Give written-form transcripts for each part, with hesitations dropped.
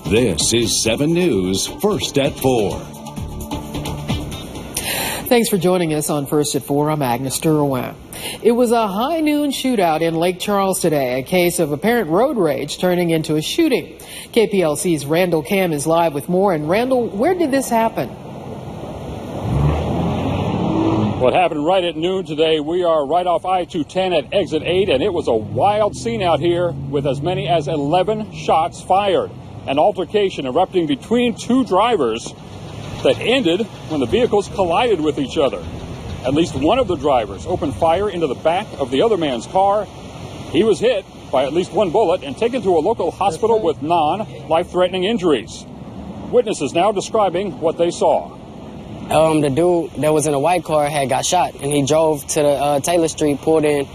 This is 7 News, First at 4. Thanks for joining us on First at 4. I'm Agnes Derwin. It was a high noon shootout in Lake Charles today, a case of apparent road rage turning into a shooting. KPLC's Randall Cam is live with more. And Randall, where did this happen? What happened right at noon today, we are right off I-210 at exit 8, and it was a wild scene out here with as many as 11 shots fired. An altercation erupting between two drivers that ended when the vehicles collided with each other. At least one of the drivers opened fire into the back of the other man's car. He was hit by at least one bullet and taken to a local hospital with non-life-threatening injuries. Witnesses now describing what they saw. The dude that was in a white car had got shot, and he drove to the Taylor Street, pulled in,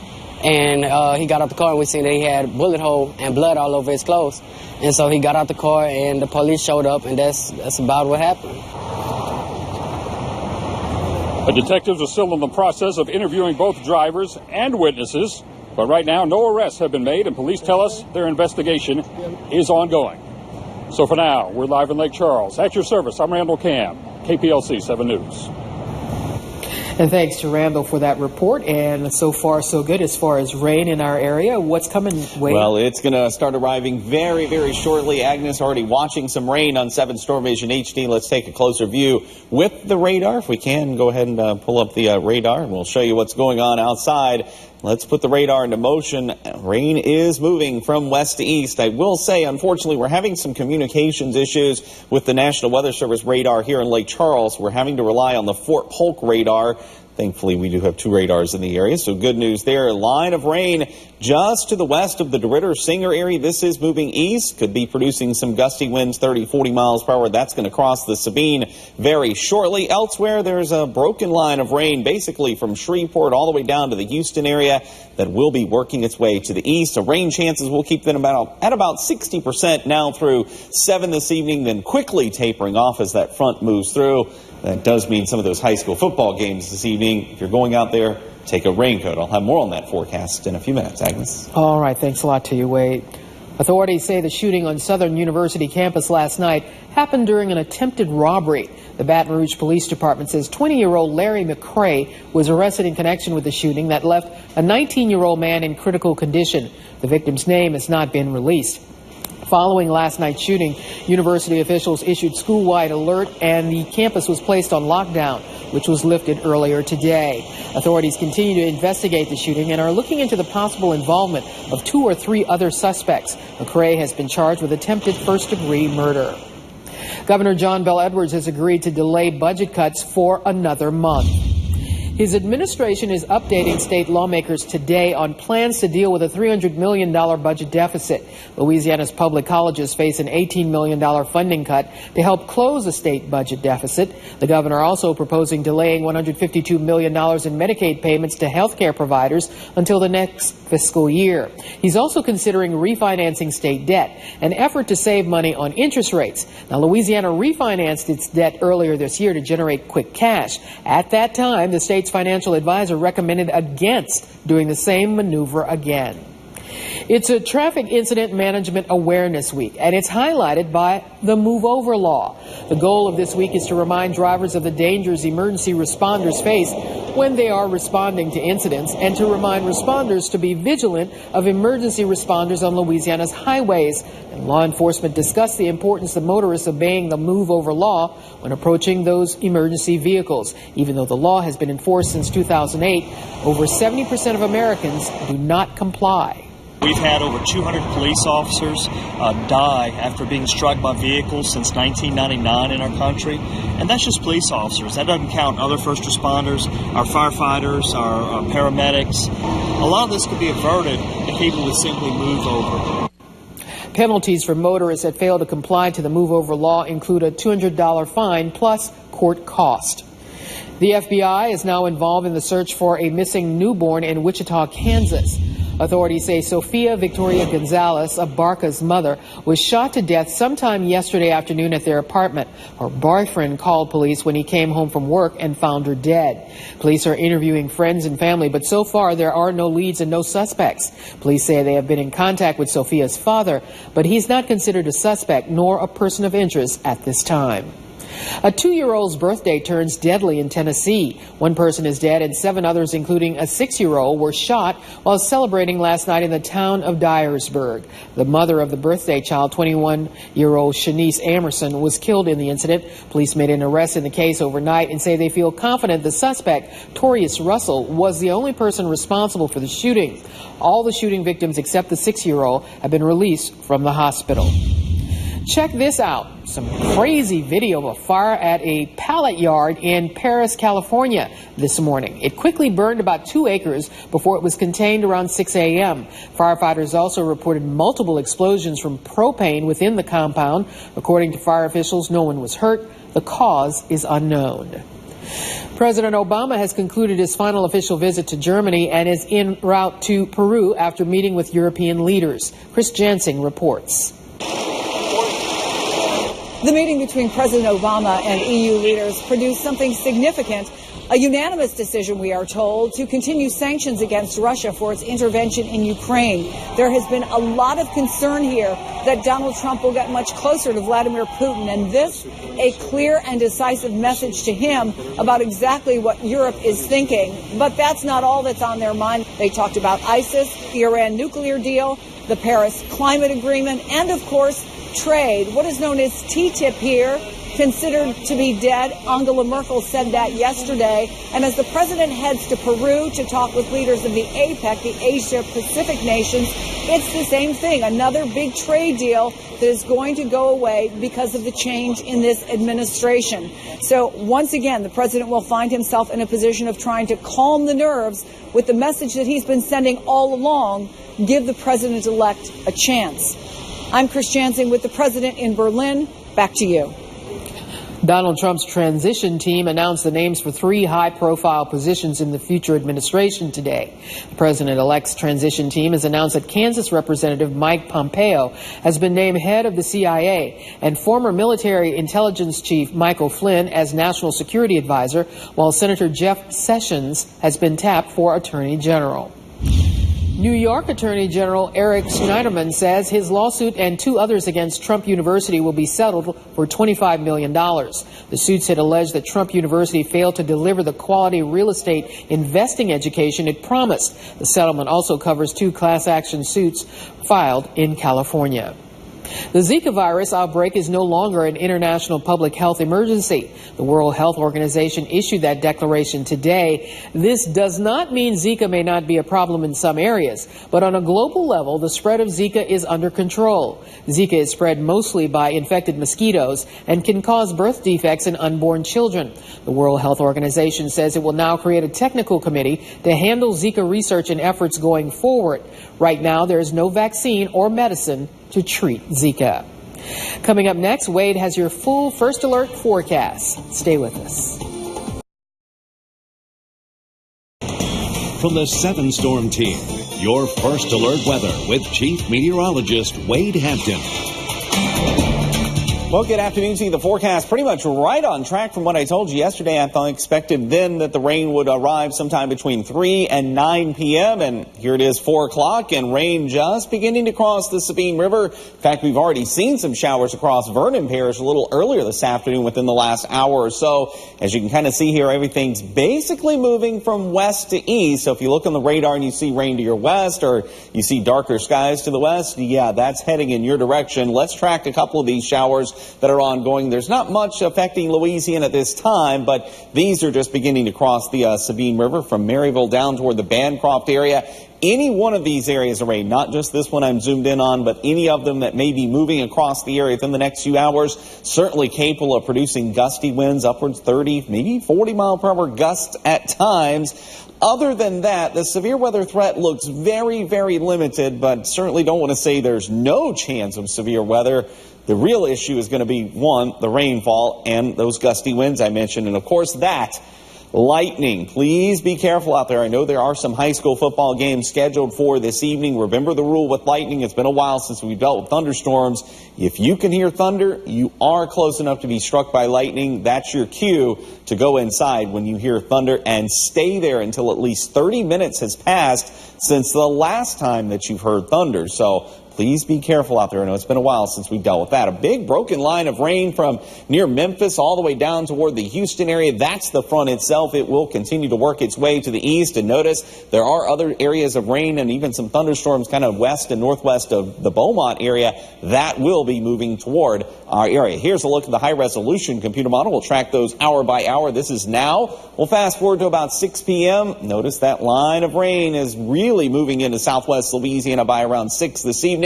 and he got out the car, and we seen that he had a bullet hole and blood all over his clothes. And so he got out the car, and the police showed up, and that's about what happened. The detectives are still in the process of interviewing both drivers and witnesses, but right now no arrests have been made, and police tell us their investigation is ongoing. So for now, we're live in Lake Charles. At your service, I'm Randall Cam, KPLC 7 News. And thanks to Randall for that report. And so far, so good as far as rain in our area. What's coming, Wade? Well, it's going to start arriving very, very shortly. Agnes already watching some rain on 7 Storm Vision HD. Let's take a closer view with the radar. If we can, go ahead and pull up the radar, and we'll show you what's going on outside. Let's put the radar into motion. Rain is moving from west to east. I will say, unfortunately, we're having some communications issues with the National Weather Service radar here in Lake Charles. We're having to rely on the Fort Polk radar. Thankfully, we do have 2 radars in the area, so good news there. A line of rain just to the west of the DeRidder-Singer area. This is moving east, could be producing some gusty winds, 30, 40 miles per hour. That's going to cross the Sabine very shortly. Elsewhere, there's a broken line of rain, basically from Shreveport all the way down to the Houston area, that will be working its way to the east. So rain chances will keep them at about 60% now through 7 this evening, then quickly tapering off as that front moves through. That does mean some of those high school football games this evening. If you're going out there, take a raincoat. I'll have more on that forecast in a few minutes, Agnes. All right. Thanks a lot to you, Wade. Authorities say the shooting on Southern University campus last night happened during an attempted robbery. The Baton Rouge Police Department says 20-year-old Larry McCrae was arrested in connection with the shooting that left a 19-year-old man in critical condition. The victim's name has not been released. Following last night's shooting, university officials issued school-wide alert, and the campus was placed on lockdown, which was lifted earlier today. Authorities continue to investigate the shooting and are looking into the possible involvement of 2 or 3 other suspects. McCrae has been charged with attempted first-degree murder. Governor John Bel Edwards has agreed to delay budget cuts for another month. His administration is updating state lawmakers today on plans to deal with a $300 million budget deficit. Louisiana's public colleges face an $18 million funding cut to help close the state budget deficit. The governor also proposing delaying $152 million in Medicaid payments to health care providers until the next fiscal year. He's also considering refinancing state debt, an effort to save money on interest rates. Now, Louisiana refinanced its debt earlier this year to generate quick cash. At that time, the state's financial advisor recommended against doing the same maneuver again. It's a Traffic Incident Management Awareness Week, and it's highlighted by the Move Over Law. The goal of this week is to remind drivers of the dangers emergency responders face when they are responding to incidents, and to remind responders to be vigilant of emergency responders on Louisiana's highways. And law enforcement discussed the importance of motorists obeying the Move Over Law when approaching those emergency vehicles. Even though the law has been enforced since 2008, over 70% of Americans do not comply. We've had over 200 police officers die after being struck by vehicles since 1999 in our country. And that's just police officers. That doesn't count other first responders, our firefighters, our paramedics. A lot of this could be averted if people would simply move over. Penalties for motorists that fail to comply to the Move Over Law include a $200 fine plus court cost. The FBI is now involved in the search for a missing newborn in Wichita, Kansas. Authorities say Sofia Victoria Gonzalez, Abarca's mother, was shot to death sometime yesterday afternoon at their apartment. Her boyfriend called police when he came home from work and found her dead. Police are interviewing friends and family, but so far there are no leads and no suspects. Police say they have been in contact with Sofia's father, but he's not considered a suspect nor a person of interest at this time. A 2-year-old's birthday turns deadly in Tennessee. One person is dead and 7 others, including a 6-year-old, were shot while celebrating last night in the town of Dyersburg. The mother of the birthday child, 21-year-old Shanice Amerson, was killed in the incident. Police made an arrest in the case overnight and say they feel confident the suspect, Torius Russell, was the only person responsible for the shooting. All the shooting victims except the 6-year-old have been released from the hospital. Check this out. Some crazy video of a fire at a pallet yard in Paris, California this morning. It quickly burned about 2 acres before it was contained around 6 a.m. Firefighters also reported multiple explosions from propane within the compound. According to fire officials, no one was hurt. The cause is unknown. President Obama has concluded his final official visit to Germany and is en route to Peru after meeting with European leaders. Chris Jansing reports. The meeting between President Obama and EU leaders produced something significant, a unanimous decision, we are told, to continue sanctions against Russia for its intervention in Ukraine. There has been a lot of concern here that Donald Trump will get much closer to Vladimir Putin, and this a clear and decisive message to him about exactly what Europe is thinking. But that's not all that's on their mind. They talked about ISIS, the Iran nuclear deal, the Paris climate agreement, and, of course, trade. What is known as TTIP here, considered to be dead. Angela Merkel said that yesterday. And as the president heads to Peru to talk with leaders of the APEC, the Asia Pacific nations, it's the same thing. Another big trade deal that is going to go away because of the change in this administration. So once again, the president will find himself in a position of trying to calm the nerves with the message that he's been sending all along: give the president-elect a chance. I'm Chris Jansing with the president in Berlin. Back to you. Donald Trump's transition team announced the names for 3 high-profile positions in the future administration today. The president-elect's transition team has announced that Kansas Representative Mike Pompeo has been named head of the CIA and former military intelligence chief Michael Flynn as national security advisor, while Senator Jeff Sessions has been tapped for attorney general. New York Attorney General Eric Schneiderman says his lawsuit and 2 others against Trump University will be settled for $25 million. The suits had alleged that Trump University failed to deliver the quality real estate investing education it promised. The settlement also covers 2 class action suits filed in California. The Zika virus outbreak is no longer an international public health emergency. The World Health Organization issued that declaration today. This does not mean Zika may not be a problem in some areas, but on a global level, the spread of Zika is under control. Zika is spread mostly by infected mosquitoes and can cause birth defects in unborn children. The World Health Organization says it will now create a technical committee to handle Zika research and efforts going forward. Right now, there is no vaccine or medicine to treat Zika. Coming up next, Wade has your full First Alert forecast. Stay with us. From the 7 Storm Team, your First Alert weather with Chief Meteorologist Wade Hampton. Well, good afternoon to you. The forecast pretty much right on track from what I told you yesterday. I expected then that the rain would arrive sometime between 3 and 9 p.m. And here it is, 4 o'clock, and rain just beginning to cross the Sabine River. In fact, we've already seen some showers across Vernon Parish a little earlier this afternoon within the last hour or so. As you can kind of see here, everything's basically moving from west to east. So if you look on the radar and you see rain to your west, or you see darker skies to the west, yeah, that's heading in your direction. Let's track a couple of these showers that are ongoing. There's not much affecting Louisiana at this time, but these are just beginning to cross the Sabine River from Maryville down toward the Bancroft area. Any one of these areas of rain, not just this one I'm zoomed in on, but any of them that may be moving across the area within the next few hours, certainly capable of producing gusty winds, upwards 30, maybe 40 mile per hour gusts at times. Other than that, the severe weather threat looks very, very limited, but certainly don't want to say there's no chance of severe weather. The real issue is going to be, 1, the rainfall and those gusty winds I mentioned, and of course that Lightning. Please be careful out there. I know there are some high school football games scheduled for this evening. Remember the rule with lightning. It's been a while since we've dealt with thunderstorms. If you can hear thunder, you are close enough to be struck by lightning. That's your cue to go inside when you hear thunder and stay there until at least 30 minutes has passed since the last time that you've heard thunder. So please be careful out there. I know it's been a while since we've dealt with that. A big broken line of rain from near Memphis all the way down toward the Houston area. That's the front itself. It will continue to work its way to the east. And notice there are other areas of rain and even some thunderstorms kind of west and northwest of the Beaumont area. That will be moving toward our area. Here's a look at the high-resolution computer model. We'll track those hour by hour. This is now. We'll fast forward to about 6 p.m. Notice that line of rain is really moving into southwest Louisiana by around 6 this evening.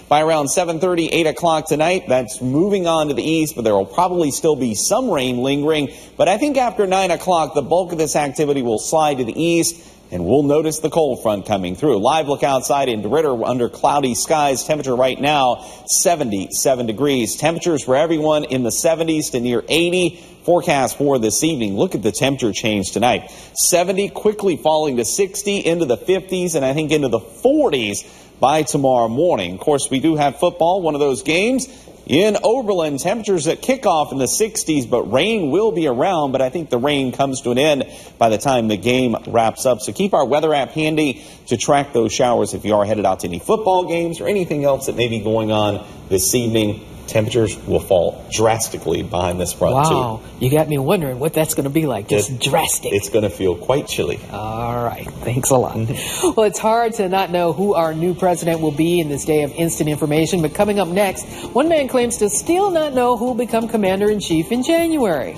By around 7:30, 8 o'clock tonight, that's moving on to the east, but there will probably still be some rain lingering. But I think after 9 o'clock, the bulk of this activity will slide to the east, and we'll notice the cold front coming through. Live look outside in DeRidder under cloudy skies. Temperature right now, 77 degrees. Temperatures for everyone in the 70s to near 80. Forecast for this evening. Look at the temperature change tonight. 70 quickly falling to 60, into the 50s, and I think into the 40s by tomorrow morning. Of course, we do have football, one of those games in Oberlin. Temperatures at kickoff in the 60s, but rain will be around. But I think the rain comes to an end by the time the game wraps up. So keep our weather app handy to track those showers if you are headed out to any football games or anything else that may be going on this evening. Temperatures will fall drastically behind this front, wow, too. You got me wondering what that's going to be like. Just drastic. It's going to feel quite chilly. All right. Thanks a lot. Well, it's hard to not know who our new president will be in this day of instant information. But coming up next, one man claims to still not know who will become commander-in-chief in January.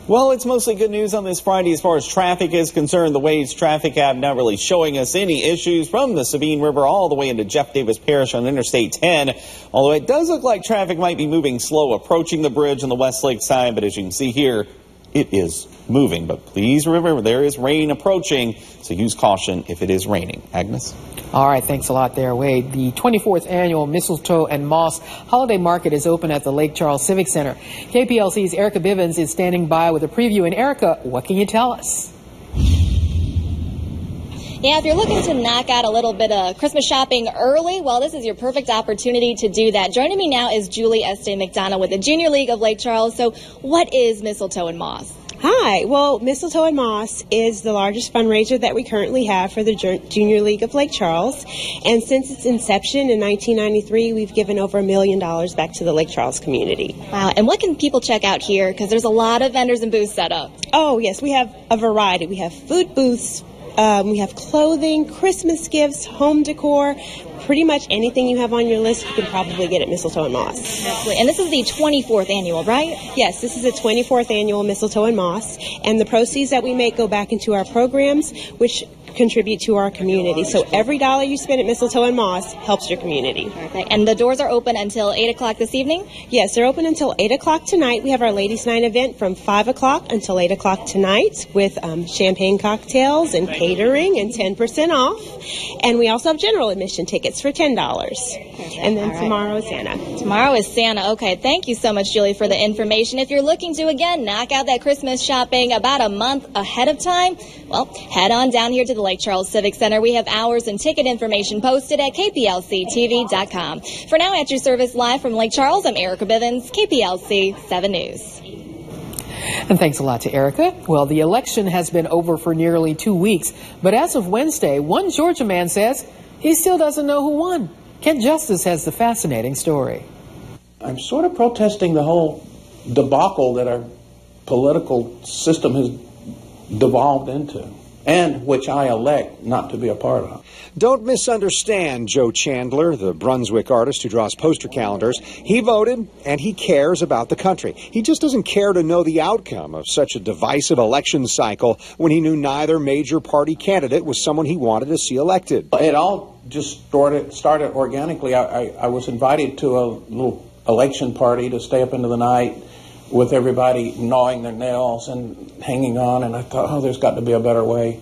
Well, it's mostly good news on this Friday as far as traffic is concerned. The Waze traffic app not really showing us any issues from the Sabine River all the way into Jeff Davis Parish on Interstate 10. Although it does look like traffic might be moving slow approaching the bridge on the Westlake side. But as you can see here, it is moving. But please remember, there is rain approaching, so use caution if it is raining. Agnes? All right, thanks a lot there, Wade. The 24th annual Mistletoe and Moss Holiday Market is open at the Lake Charles Civic Center. KPLC's Erica Bivens is standing by with a preview. And Erica, what can you tell us? Yeah, if you're looking to knock out a little bit of Christmas shopping early, well, this is your perfect opportunity to do that. Joining me now is Julie Estee McDonough with the Junior League of Lake Charles. So what is Mistletoe and Moss? Hi. Well, Mistletoe and Moss is the largest fundraiser that we currently have for the Junior League of Lake Charles. And since its inception in 1993, we've given over $1 million back to the Lake Charles community. Wow. And what can people check out here? Because there's a lot of vendors and booths set up. Oh, yes. We have a variety. We have food booths. We have clothing, Christmas gifts, home decor. Pretty much anything you have on your list, you can probably get at Mistletoe and Moss. Absolutely. And this is the 24th annual, right? Yes, this is the 24th annual Mistletoe and Moss. And the proceeds that we make go back into our programs, which contribute to our community. So every dollar you spend at Mistletoe and Moss helps your community. Perfect. And the doors are open until 8 o'clock this evening? Yes, they're open until 8 o'clock tonight. We have our Ladies' Night event from 5 o'clock until 8 o'clock tonight with champagne cocktails and catering and 10% off. And we also have general admission tickets for $10. Perfect. And then tomorrow is Santa. Tomorrow is Santa. Okay, thank you so much, Julie, for the information. If you're looking to, again, knock out that Christmas shopping about a month ahead of time, well, head on down here to the Lake Charles Civic Center. We have hours and ticket information posted at kplctv.com. For now, at your service live from Lake Charles, I'm Erica Bivens, KPLC 7 News. And thanks a lot to Erica. Well, the election has been over for nearly 2 weeks, but as of Wednesday, one Georgia man says he still doesn't know who won. Kent Justice has the fascinating story. I'm sort of protesting the whole debacle that our political system has devolved into, and which I elect not to be a part of. Don't misunderstand Joe Chandler, the Brunswick artist who draws poster calendars. He voted, and he cares about the country. He just doesn't care to know the outcome of such a divisive election cycle when he knew neither major party candidate was someone he wanted to see elected. It all just started organically. I was invited to a little election party to stay up into the night with everybody gnawing their nails and hanging on, and I thought, oh, there's got to be a better way.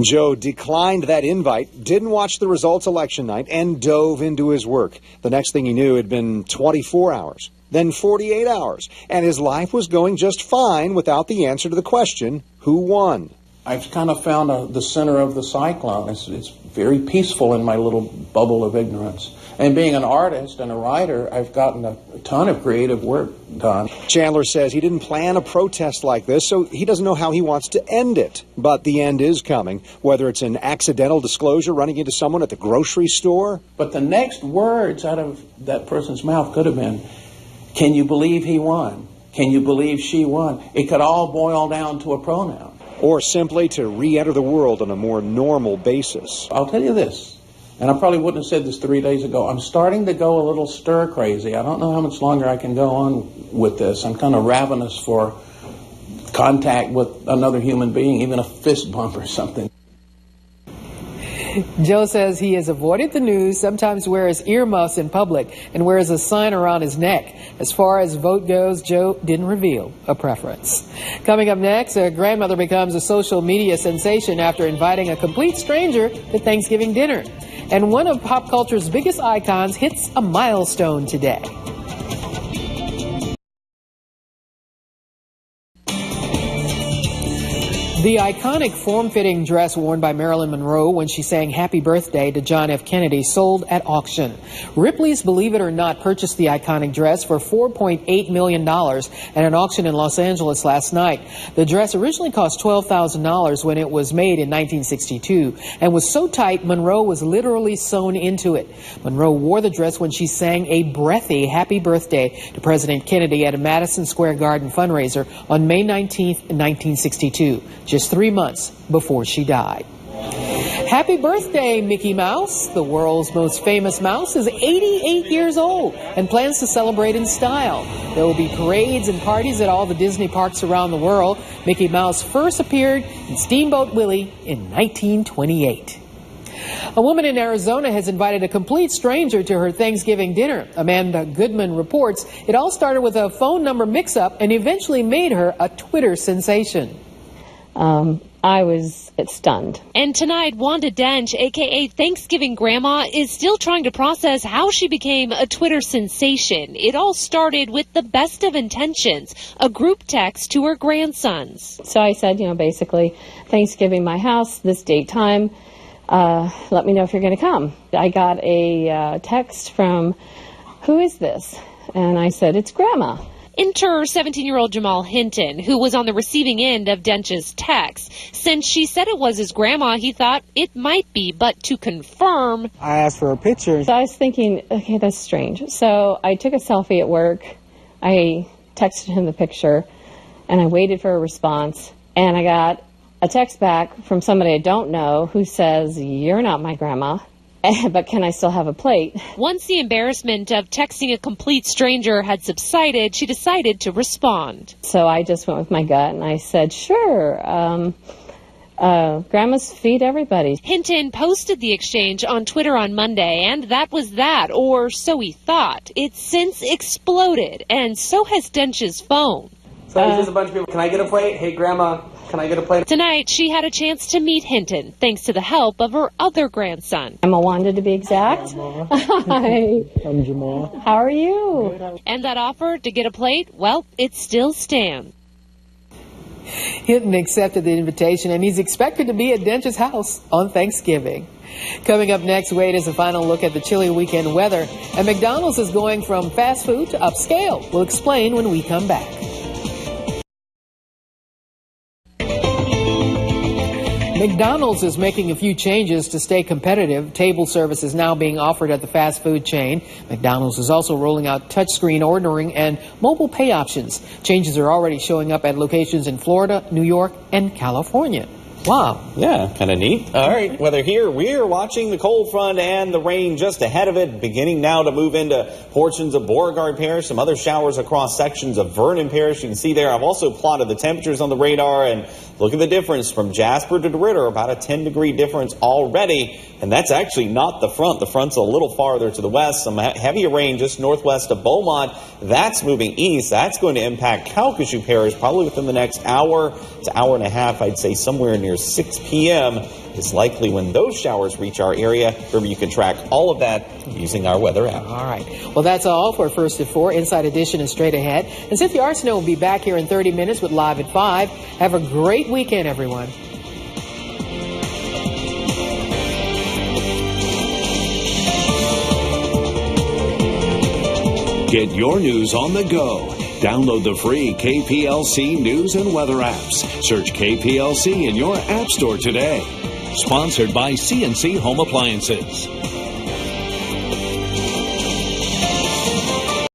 Joe declined that invite, didn't watch the results election night, and dove into his work. The next thing he knew, it had been 24 hours, then 48 hours, and his life was going just fine without the answer to the question, who won? I've kind of found the center of the cyclone. It's very peaceful in my little bubble of ignorance. And being an artist and a writer, I've gotten a ton of creative work done. Chandler says he didn't plan a protest like this, so he doesn't know how he wants to end it. But the end is coming, whether it's an accidental disclosure running into someone at the grocery store. But the next words out of that person's mouth could have been, can you believe he won? Can you believe she won? It could all boil down to a pronoun. Or simply to re-enter the world on a more normal basis. I'll tell you this, and I probably wouldn't have said this 3 days ago. I'm starting to go a little stir crazy. I don't know how much longer I can go on with this. I'm kind of ravenous for contact with another human being, even a fist bump or something. Joe says he has avoided the news, sometimes wears earmuffs in public, and wears a sign around his neck. As far as vote goes, Joe didn't reveal a preference. Coming up next, a grandmother becomes a social media sensation after inviting a complete stranger to Thanksgiving dinner. And one of pop culture's biggest icons hits a milestone today. The iconic form-fitting dress worn by Marilyn Monroe when she sang Happy Birthday to John F. Kennedy sold at auction. Ripley's Believe It or Not purchased the iconic dress for $4.8 million at an auction in Los Angeles last night. The dress originally cost $12,000 when it was made in 1962 and was so tight Monroe was literally sewn into it. Monroe wore the dress when she sang a breathy Happy Birthday to President Kennedy at a Madison Square Garden fundraiser on May 19, 1962. Just 3 months before she died. Happy birthday, Mickey Mouse. The world's most famous mouse is 88 years old and plans to celebrate in style. There will be parades and parties at all the Disney parks around the world. Mickey Mouse first appeared in Steamboat Willie in 1928. A woman in Arizona has invited a complete stranger to her Thanksgiving dinner. Amanda Goodman reports it all started with a phone number mix-up and eventually made her a Twitter sensation. I was stunned. And tonight, Wanda Dench, a.k.a. Thanksgiving Grandma, is still trying to process how she became a Twitter sensation. It all started with the best of intentions, a group text to her grandsons. So I said, basically, Thanksgiving, my house, this date, time, let me know if you're going to come. I got a text from, who is this? And I said, it's Grandma. Enter 17-year-old Jamal Hinton, who was on the receiving end of Dench's text. Since she said it was his grandma, he thought it might be, but to confirm... I asked for a picture. So I was thinking, okay, that's strange. So I took a selfie at work, I texted him the picture, and I waited for a response, and I got a text back from somebody I don't know who says, you're not my grandma. But can I still have a plate? Once the embarrassment of texting a complete stranger had subsided, she decided to respond. So I just went with my gut and I said, sure, grandmas feed everybody. Hinton posted the exchange on Twitter on Monday, and that was that, or so he thought. It's since exploded, and so has Dench's phone. So it's just a bunch of people. Can I get a plate? Hey, Grandma, can I get a plate? Tonight, she had a chance to meet Hinton, thanks to the help of her other grandson. I'm Wanda, to be exact. Hi. I'm Jamal. How are you? And that offer to get a plate, well, it still stands. Hinton accepted the invitation, and he's expected to be at Dench's house on Thanksgiving. Coming up next, Wade, is a final look at the chilly weekend weather. And McDonald's is going from fast food to upscale. We'll explain when we come back. McDonald's is making a few changes to stay competitive. Table service is now being offered at the fast food chain. McDonald's is also rolling out touchscreen ordering and mobile pay options. Changes are already showing up at locations in Florida, New York, and California. Wow. Yeah, kind of neat. All right, weather here. We're watching the cold front and the rain just ahead of it, beginning now to move into portions of Beauregard Parish, some other showers across sections of Vernon Parish. You can see there, I've also plotted the temperatures on the radar, and look at the difference from Jasper to DeRidder, about a 10-degree difference already. And that's actually not the front. The front's a little farther to the west. Some heavier rain just northwest of Beaumont. That's moving east. That's going to impact Calcasieu Parish probably within the next hour to hour and a half, I'd say somewhere near near 6 p.m. is likely when those showers reach our area. Remember, you can track all of that using our weather app. All right. Well, that's all for First at 4. Inside Edition is straight ahead. And Cynthia Arsenault will be back here in 30 minutes with Live at 5. Have a great weekend, everyone. Get your news on the go. Download the free KPLC News and Weather apps. Search KPLC in your app store today. Sponsored by C&C Home Appliances.